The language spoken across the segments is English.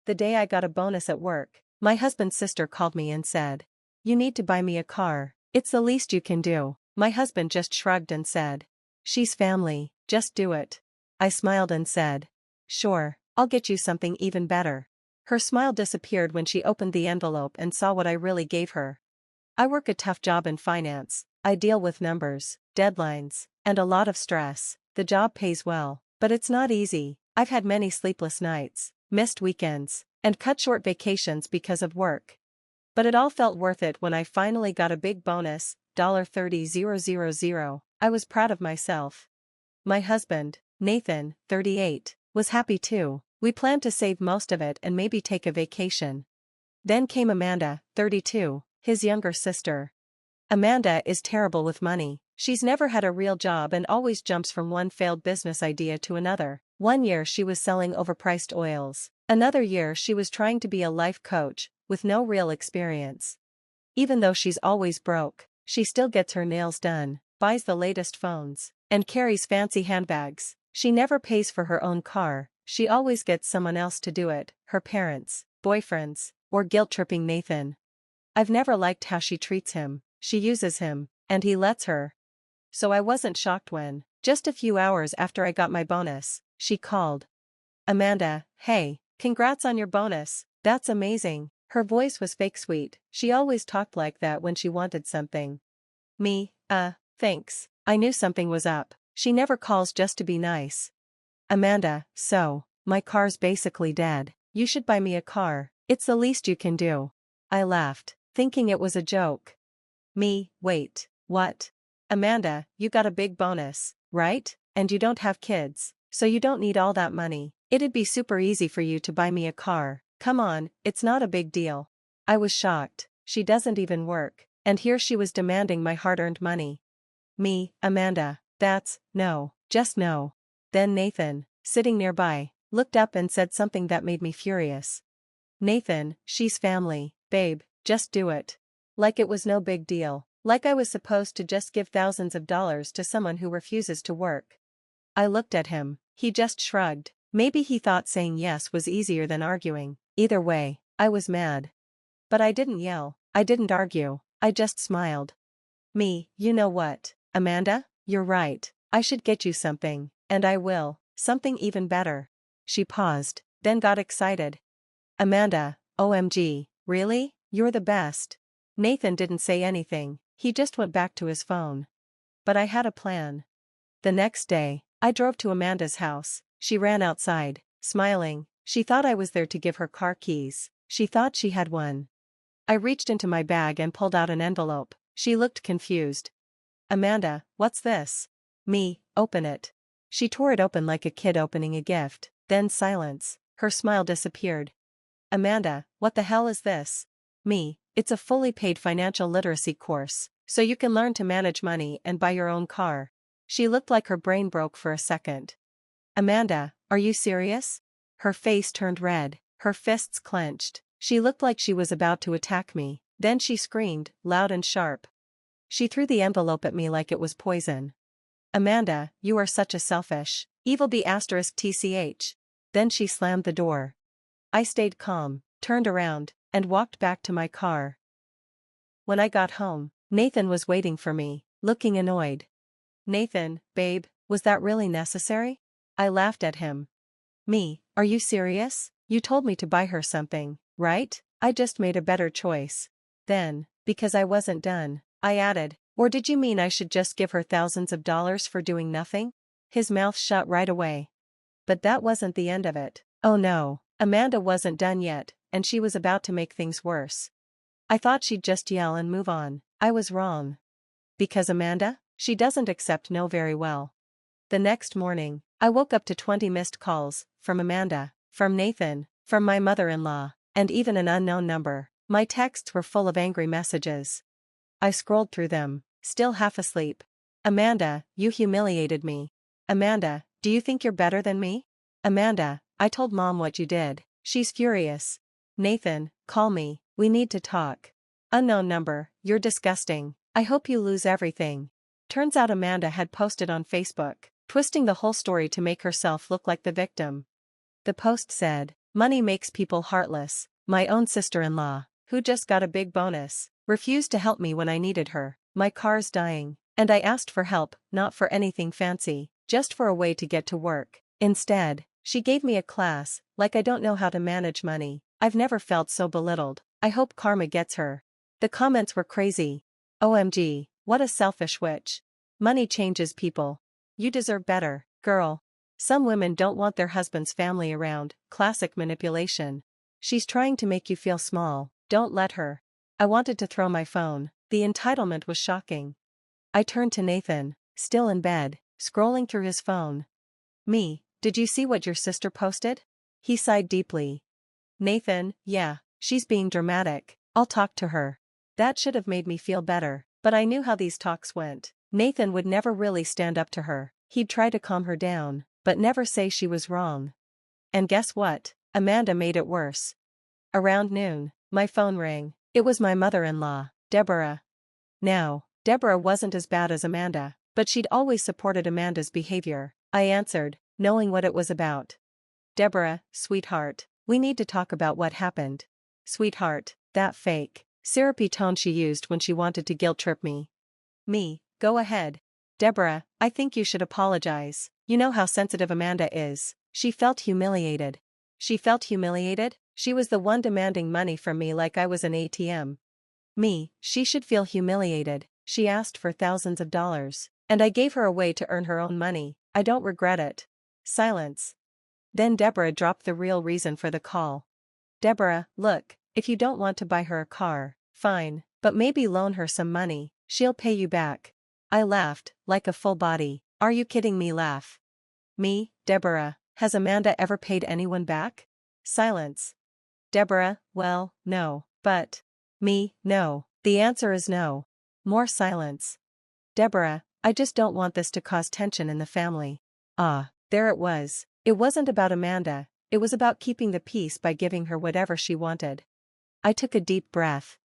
the day I got a bonus at work, my husband's sister called me and said, "You need to buy me a car. It's the least you can do." My husband just shrugged and said, "She's family, just do it." I smiled and said, "Sure, I'll get you something even better." Her smile disappeared when she opened the envelope and saw what I really gave her. I work a tough job in finance. I deal with numbers, deadlines, and a lot of stress. The job pays well, but it's not easy. I've had many sleepless nights, missed weekends, and cut short vacations because of work. But it all felt worth it when I finally got a big bonus, $30,000. I was proud of myself. My husband, Nathan, 38, was happy too. We planned to save most of it and maybe take a vacation. Then came Amanda, 32, his younger sister. Amanda is terrible with money. She's never had a real job and always jumps from one failed business idea to another. One year she was selling overpriced oils. Another year she was trying to be a life coach, with no real experience. Even though she's always broke, she still gets her nails done, buys the latest phones, and carries fancy handbags. She never pays for her own car. She always gets someone else to do it, her parents, boyfriends, or guilt-tripping Nathan. I've never liked how she treats him. She uses him, and he lets her. So I wasn't shocked when, just a few hours after I got my bonus, she called. "Amanda, hey, congrats on your bonus, that's amazing." Her voice was fake sweet. She always talked like that when she wanted something. Thanks. I knew something was up. She never calls just to be nice. "Amanda, so, my car's basically dead. You should buy me a car. It's the least you can do." I laughed, thinking it was a joke. Wait, what? "Amanda, you got a big bonus, right? And you don't have kids, so you don't need all that money. It'd be super easy for you to buy me a car. Come on, it's not a big deal." I was shocked. She doesn't even work, and here she was demanding my hard-earned money. Amanda, no, just no. Then Nathan, sitting nearby, looked up and said something that made me furious. "Nathan, she's family, babe, just do it." Like it was no big deal. Like I was supposed to just give thousands of dollars to someone who refuses to work. I looked at him. He just shrugged. Maybe he thought saying yes was easier than arguing. Either way, I was mad. But I didn't yell. I didn't argue. I just smiled. You know what, Amanda? You're right. I should get you something, and I will. Something even better. She paused, then got excited. "Amanda, OMG, really? You're the best." Nathan didn't say anything. He just went back to his phone. But I had a plan. The next day, I drove to Amanda's house. She ran outside, smiling. She thought I was there to give her car keys. She thought she had one. I reached into my bag and pulled out an envelope. She looked confused. "Amanda, what's this?" Open it." She tore it open like a kid opening a gift, then silence. Her smile disappeared. "Amanda, what the hell is this?" It's a fully paid financial literacy course, so you can learn to manage money and buy your own car." She looked like her brain broke for a second. "Amanda, are you serious?" Her face turned red, her fists clenched. She looked like she was about to attack me. Then she screamed, loud and sharp. She threw the envelope at me like it was poison. "Amanda, you are such a selfish, evil B***tch. Then she slammed the door. I stayed calm, turned around, and walked back to my car. When I got home, Nathan was waiting for me, looking annoyed. "Nathan, babe, was that really necessary?" I laughed at him. Are you serious? You told me to buy her something, right? I just made a better choice." Then, because I wasn't done, I added, "Or did you mean I should just give her thousands of dollars for doing nothing?" His mouth shut right away. But that wasn't the end of it. Oh no, Amanda wasn't done yet, and she was about to make things worse. I thought she'd just yell and move on. I was wrong. Because Amanda? She doesn't accept no very well. The next morning, I woke up to 20 missed calls, from Amanda, from Nathan, from my mother-in-law, and even an unknown number. My texts were full of angry messages. I scrolled through them, still half asleep. "Amanda, you humiliated me. Amanda, do you think you're better than me? Amanda, I told Mom what you did. She's furious. Nathan, call me, we need to talk. Unknown number, you're disgusting. I hope you lose everything." Turns out Amanda had posted on Facebook, twisting the whole story to make herself look like the victim. The post said, Money makes people heartless. My own sister-in-law, who just got a big bonus, refused to help me when I needed her. My car's dying, and I asked for help, not for anything fancy, just for a way to get to work. Instead, she gave me a class, like I don't know how to manage money. I've never felt so belittled. I hope karma gets her. The comments were crazy. OMG, what a selfish witch. Money changes people. You deserve better, girl. Some women don't want their husband's family around. Classic manipulation. She's trying to make you feel small. Don't let her. I wanted to throw my phone. The entitlement was shocking. I turned to Nathan, still in bed, scrolling through his phone. Me, did you see what your sister posted? He sighed deeply. Nathan, yeah, she's being dramatic. I'll talk to her. That should have made me feel better, but I knew how these talks went. Nathan would never really stand up to her. He'd try to calm her down, but never say she was wrong. And guess what? Amanda made it worse. Around noon, my phone rang. It was my mother-in-law, Deborah. Now, Deborah wasn't as bad as Amanda, but she'd always supported Amanda's behavior. I answered, knowing what it was about. Deborah, sweetheart, we need to talk about what happened. Sweetheart, that fake, syrupy tone she used when she wanted to guilt-trip me. Me, go ahead. Deborah, I think you should apologize. You know how sensitive Amanda is. She felt humiliated. She felt humiliated? She was the one demanding money from me like I was an ATM. Me, she should feel humiliated. She asked for thousands of dollars, and I gave her a way to earn her own money. I don't regret it. Silence. Then Deborah dropped the real reason for the call. Deborah, look, if you don't want to buy her a car, fine, but maybe loan her some money. She'll pay you back. I laughed, like a full body. Are you kidding me? Laugh. Me, Deborah, has Amanda ever paid anyone back? Silence. Deborah, well, no, but. Me, no. The answer is no. More silence. Deborah, I just don't want this to cause tension in the family. Ah, there it was. It wasn't about Amanda, it was about keeping the peace by giving her whatever she wanted. I took a deep breath.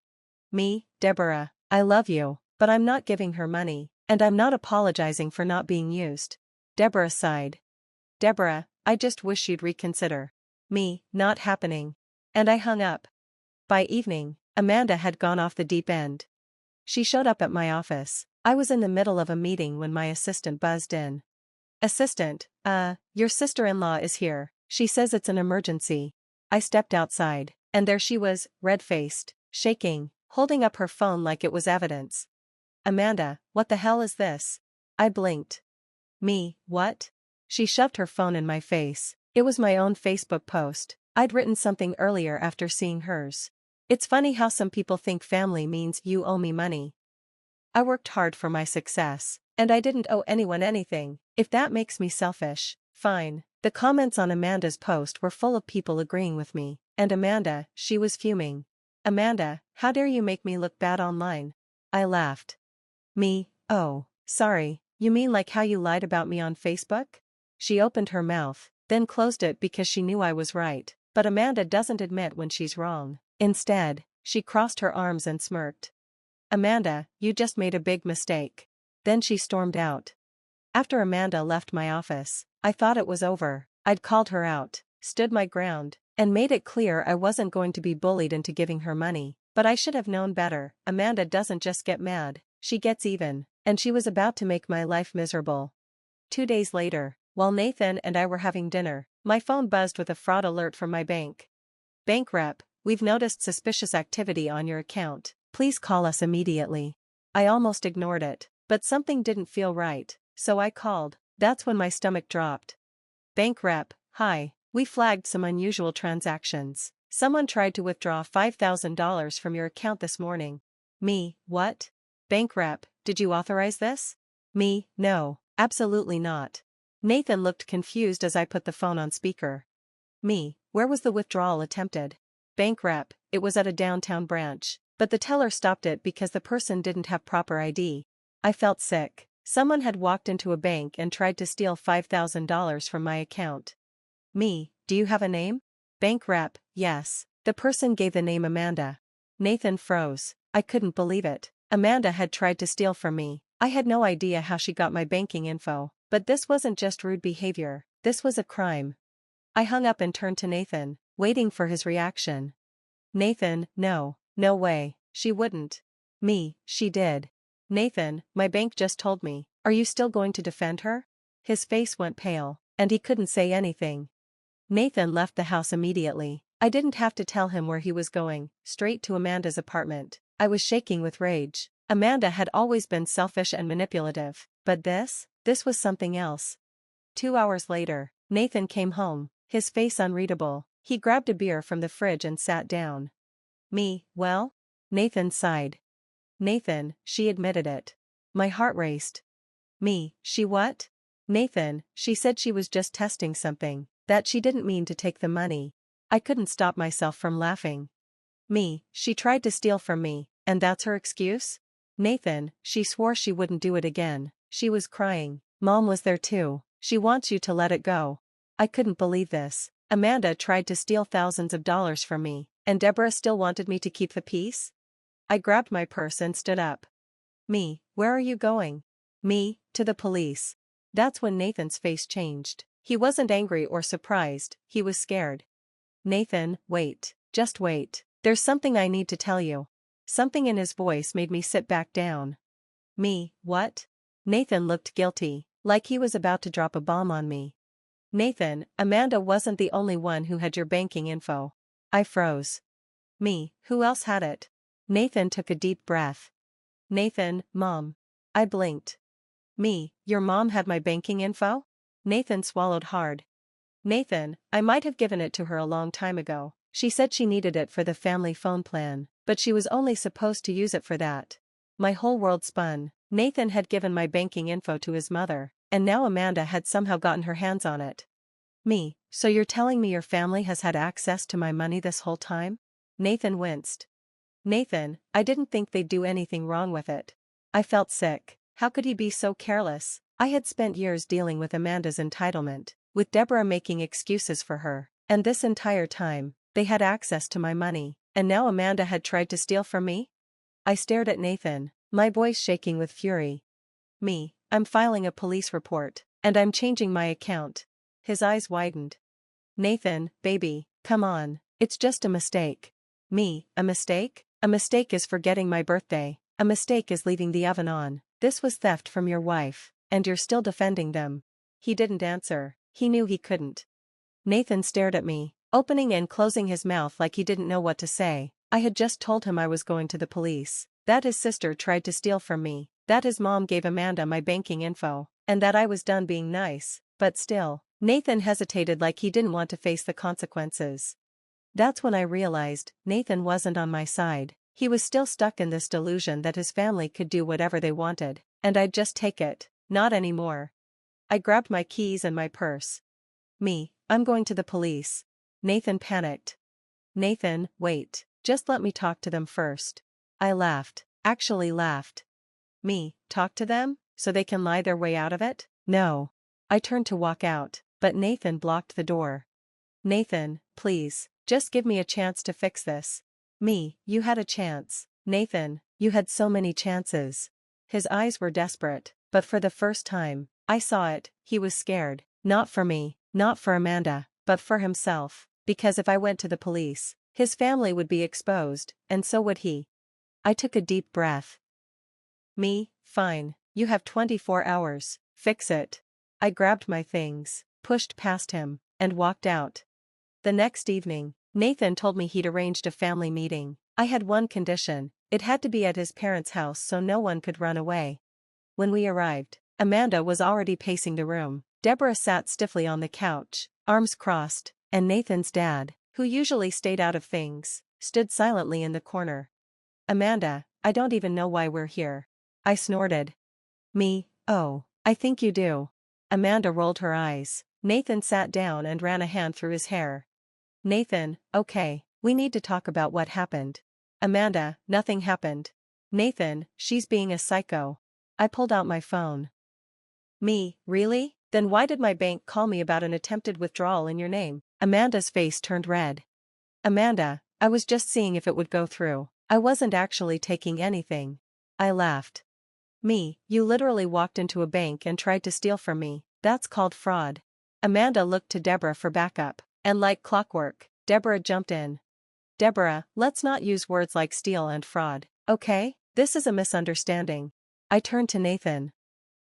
Me, Deborah, I love you, but I'm not giving her money, and I'm not apologizing for not being used. Deborah sighed. Deborah, I just wish you'd reconsider. Me, not happening. And I hung up. By evening, Amanda had gone off the deep end. She showed up at my office. I was in the middle of a meeting when my assistant buzzed in. Assistant, your sister-in-law is here. She says it's an emergency. I stepped outside, and there she was, red-faced, shaking, holding up her phone like it was evidence. Amanda, what the hell is this? I blinked. Me, what? She shoved her phone in my face. It was my own Facebook post. I'd written something earlier after seeing hers. It's funny how some people think family means you owe me money. I worked hard for my success, and I didn't owe anyone anything. If that makes me selfish, fine. The comments on Amanda's post were full of people agreeing with me, and Amanda, she was fuming. Amanda, how dare you make me look bad online? I laughed. Me, oh, sorry, you mean like how you lied about me on Facebook? She opened her mouth, then closed it because she knew I was right, but Amanda doesn't admit when she's wrong. Instead, she crossed her arms and smirked. Amanda, you just made a big mistake. Then she stormed out. After Amanda left my office, I thought it was over. I'd called her out, stood my ground, and made it clear I wasn't going to be bullied into giving her money. But I should have known better. Amanda doesn't just get mad, she gets even, and she was about to make my life miserable. 2 days later, while Nathan and I were having dinner, my phone buzzed with a fraud alert from my bank. Bank rep, we've noticed suspicious activity on your account. Please call us immediately. I almost ignored it, but something didn't feel right, so I called. That's when my stomach dropped. Bank rep, hi, we flagged some unusual transactions. Someone tried to withdraw $5,000 from your account this morning. Me, what? Bank rep, did you authorize this? Me, no, absolutely not. Nathan looked confused as I put the phone on speaker. Me, where was the withdrawal attempted? Bank rep, it was at a downtown branch, but the teller stopped it because the person didn't have proper ID. I felt sick. Someone had walked into a bank and tried to steal $5,000 from my account. Me, do you have a name? Bank rep, yes. The person gave the name Amanda. Nathan froze. I couldn't believe it. Amanda had tried to steal from me. I had no idea how she got my banking info, but this wasn't just rude behavior, this was a crime. I hung up and turned to Nathan. waiting for his reaction. Nathan, no, no way, she wouldn't. Me, she did. Nathan, my bank just told me. Are you still going to defend her? His face went pale, and he couldn't say anything. Nathan left the house immediately. I didn't have to tell him where he was going, straight to Amanda's apartment. I was shaking with rage. Amanda had always been selfish and manipulative, but this was something else. 2 hours later, Nathan came home, his face unreadable. He grabbed a beer from the fridge and sat down. Me, well? Nathan sighed. Nathan, she admitted it. My heart raced. Me, she what? Nathan, she said she was just testing something, that she didn't mean to take the money. I couldn't stop myself from laughing. Me, she tried to steal from me, and that's her excuse? Nathan, she swore she wouldn't do it again. She was crying. Mom was there too. She wants you to let it go. I couldn't believe this. Amanda tried to steal thousands of dollars from me, and Deborah still wanted me to keep the peace? I grabbed my purse and stood up. Me, where are you going? Me, to the police. That's when Nathan's face changed. He wasn't angry or surprised, he was scared. Nathan, wait, just wait. There's something I need to tell you. Something in his voice made me sit back down. Me, what? Nathan looked guilty, like he was about to drop a bomb on me. Nathan, Amanda wasn't the only one who had your banking info. I froze. Me, who else had it? Nathan took a deep breath. Nathan, Mom. I blinked. Me, your mom had my banking info? Nathan swallowed hard. Nathan, I might have given it to her a long time ago. She said she needed it for the family phone plan, but she was only supposed to use it for that. My whole world spun. Nathan had given my banking info to his mother, and now Amanda had somehow gotten her hands on it. Me, so you're telling me your family has had access to my money this whole time? Nathan winced. Nathan, I didn't think they'd do anything wrong with it. I felt sick. How could he be so careless? I had spent years dealing with Amanda's entitlement, with Deborah making excuses for her, and this entire time, they had access to my money, and now Amanda had tried to steal from me? I stared at Nathan, my voice shaking with fury. Me, I'm filing a police report, and I'm changing my account. His eyes widened. Nathan, baby, come on, it's just a mistake. Me, a mistake? A mistake is forgetting my birthday, a mistake is leaving the oven on. This was theft from your wife, and you're still defending them. He didn't answer, he knew he couldn't. Nathan stared at me, opening and closing his mouth like he didn't know what to say. I had just told him I was going to the police, that his sister tried to steal from me, that his mom gave Amanda my banking info, and that I was done being nice, but still, Nathan hesitated like he didn't want to face the consequences. That's when I realized Nathan wasn't on my side. He was still stuck in this delusion that his family could do whatever they wanted, and I'd just take it. Not anymore. I grabbed my keys and my purse. Me, I'm going to the police. Nathan panicked. Nathan, wait, just let me talk to them first. I laughed, actually laughed. Me, talk to them, so they can lie their way out of it? No. I turned to walk out, but Nathan blocked the door. Nathan, please, just give me a chance to fix this. Me, you had a chance. Nathan, you had so many chances. His eyes were desperate, but for the first time, I saw it, he was scared. Not for me, not for Amanda, but for himself, because if I went to the police, his family would be exposed, and so would he. I took a deep breath. Me, fine, you have 24 hours, fix it. I grabbed my things, pushed past him, and walked out. The next evening, Nathan told me he'd arranged a family meeting. I had one condition, it had to be at his parents' house so no one could run away. When we arrived, Amanda was already pacing the room. Deborah sat stiffly on the couch, arms crossed, and Nathan's dad, who usually stayed out of things, stood silently in the corner. Amanda, I don't even know why we're here. I snorted. Me, oh, I think you do. Amanda rolled her eyes. Nathan sat down and ran a hand through his hair. Nathan, okay, we need to talk about what happened. Amanda, nothing happened. Nathan, she's being a psycho. I pulled out my phone. Me, really? Then why did my bank call me about an attempted withdrawal in your name? Amanda's face turned red. Amanda, I was just seeing if it would go through. I wasn't actually taking anything. I laughed. Me, you literally walked into a bank and tried to steal from me. That's called fraud. Amanda looked to Deborah for backup, and like clockwork, Deborah jumped in. Deborah, let's not use words like steal and fraud, okay? This is a misunderstanding. I turned to Nathan.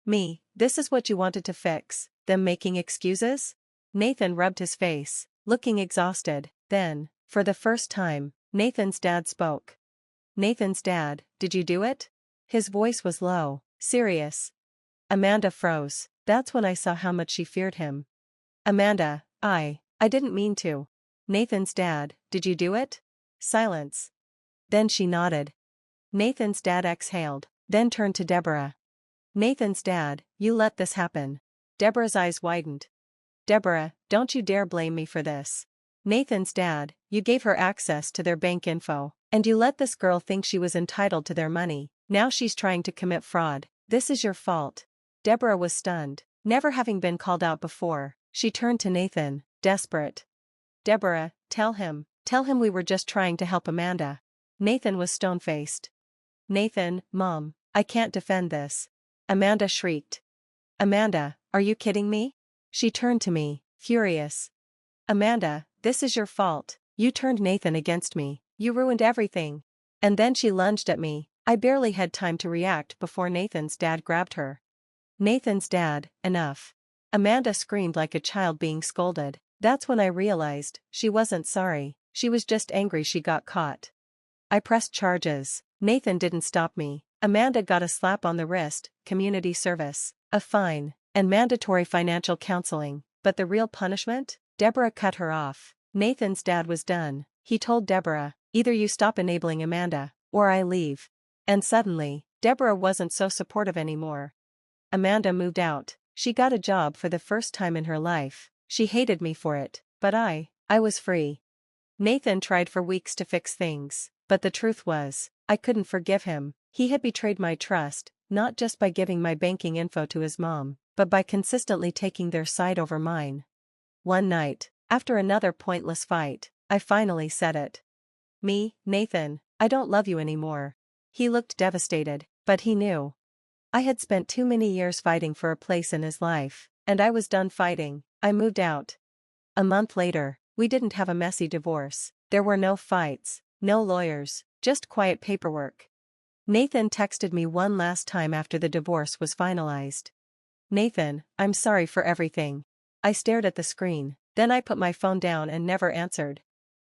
Me, this is what you wanted to fix, them making excuses? Nathan rubbed his face, looking exhausted. Then, for the first time, Nathan's dad spoke. Nathan's dad, did you do it? His voice was low, serious. Amanda froze. That's when I saw how much she feared him. Amanda, I didn't mean to. Nathan's dad, did you do it? Silence. Then she nodded. Nathan's dad exhaled, then turned to Deborah. Nathan's dad, you let this happen. Deborah's eyes widened. Deborah, don't you dare blame me for this. Nathan's dad, you gave her access to their bank info, and you let this girl think she was entitled to their money. Now she's trying to commit fraud. This is your fault. Deborah was stunned, never having been called out before. She turned to Nathan, desperate. Deborah, tell him we were just trying to help Amanda. Nathan was stone-faced. Nathan, Mom, I can't defend this. Amanda shrieked. Amanda, are you kidding me? She turned to me, furious. Amanda, this is your fault. You turned Nathan against me. You ruined everything. And then she lunged at me. I barely had time to react before Nathan's dad grabbed her. Nathan's dad, enough. Amanda screamed like a child being scolded. That's when I realized she wasn't sorry, she was just angry she got caught. I pressed charges. Nathan didn't stop me. Amanda got a slap on the wrist, community service, a fine, and mandatory financial counseling. But the real punishment? Deborah cut her off. Nathan's dad was done. He told Deborah, either you stop enabling Amanda, or I leave. And suddenly, Deborah wasn't so supportive anymore. Amanda moved out. She got a job for the first time in her life. She hated me for it, but I was free. Nathan tried for weeks to fix things, but the truth was, I couldn't forgive him. He had betrayed my trust, not just by giving my banking info to his mom, but by consistently taking their side over mine. One night, after another pointless fight, I finally said it. Me, Nathan, I don't love you anymore. He looked devastated, but he knew. I had spent too many years fighting for a place in his life, and I was done fighting. I moved out. A month later, we didn't have a messy divorce. There were no fights, no lawyers, just quiet paperwork. Nathan texted me one last time after the divorce was finalized. Nathan, I'm sorry for everything. I stared at the screen, then I put my phone down and never answered.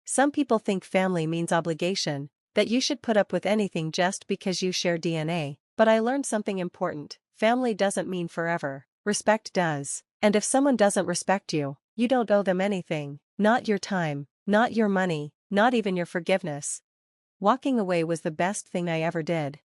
Some people think family means obligation, that you should put up with anything just because you share DNA, but I learned something important. Family doesn't mean forever. Respect does. And if someone doesn't respect you, you don't owe them anything, not your time, not your money, not even your forgiveness. Walking away was the best thing I ever did.